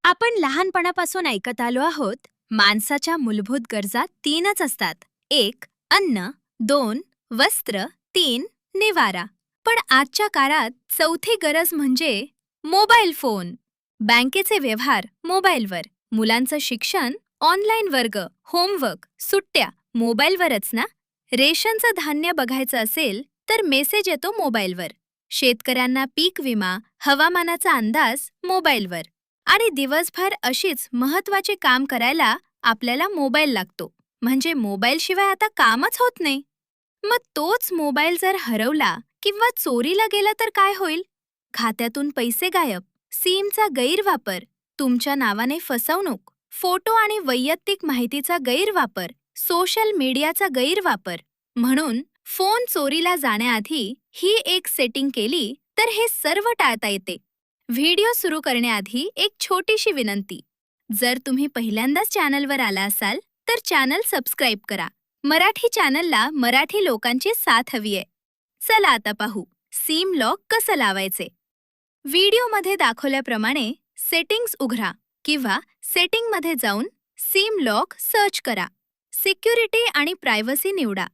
आपण लहानपणापासून ऐकत आलो आहोत, माणसाच्या मूलभूत गरजा तीनच असतात. एक अन्न, दोन वस्त्र, तीन निवारा. पण आजच्या काळात चौथी गरज म्हणजे मोबाईल फोन. बँकेचे व्यवहार मोबाईलवर, मुलांचं शिक्षण ऑनलाईन, वर्ग, होमवर्क, सुट्ट्या मोबाईलवरच ना. रेशनचं धान्य बघायचं असेल तर मेसेज येतो मोबाईलवर. शेतकऱ्यांना पीक विमा, हवामानाचा अंदाज मोबाईलवर. आणि दिवसभर अशीच महत्वाची काम करायला आपल्याला मोबाईल लागतो. म्हणजे मोबाईलशिवाय आता कामच होत नाही. मग तोच मोबाईल जर हरवला किंवा चोरीला गेला तर काय होईल? खात्यातून पैसे गायब, सिमचा गैरवापर, तुमच्या नावाने फसवणूक, फोटो आणि वैयक्तिक माहितीचा गैरवापर, सोशल मीडियाचा गैरवापर. म्हणून फोन चोरीला जाण्याआधी ही एक सेटिंग केली तर हे सर्व टाळता येते. व्हिडिओ सुरू करण्याआधी एक छोटीशी विनंती. जर तुम्ही पहिल्यांदाच चॅनलवर आला असाल तर चॅनल सबस्क्राईब करा. मराठी चॅनलला मराठी लोकांची साथ हवी आहे. चला आता पाहू सिम लॉक कसं लावायचे. व्हिडिओमध्ये दाखवल्याप्रमाणे सेटिंग्ज उघडा किंवा सेटिंगमध्ये जाऊन सिम लॉक सर्च करा. सिक्युरिटी आणि प्रायव्हसी निवडा.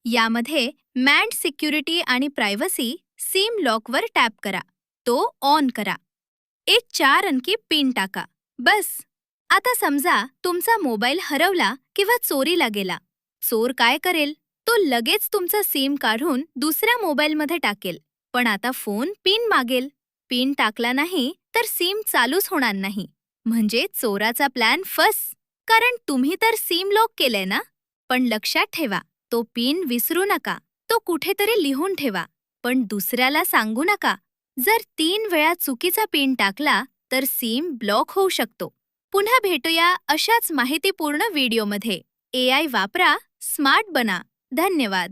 यामध्ये मॅन्ड सिक्युरिटी आणि प्रायव्हसी सिम लॉकवर टॅप करा. तो ऑन करा. एक 4 अंकी पिन टाका. बस. आता समजा तुमचा मोबाईल हरवला किंवा चोरीला गेला. चोर काय करेल? तो लगेच तुमचा सिम काढून दुसऱ्या मोबाईलमध्ये टाकेल. पण आता फोन पिन मागेल. पिन टाकला नाही तर सिम चालूच होणार नाही. म्हणजे चोराचा प्लॅन फस. कारण तुम्ही तर सिम लॉक केलंय ना. पण लक्षात ठेवा, तो पिन विसरू नका. तो कुठेतरी लिहून ठेवा. पण दुसऱ्याला सांगू नका. जर 3 वेळा चुकीचा पिन टाकला तर सिम ब्लॉक होऊ शकतो. पुन्हा भेटूया अशाच माहितीपूर्ण व्हिडिओमध्ये. AI वापरा, स्मार्ट बना. धन्यवाद.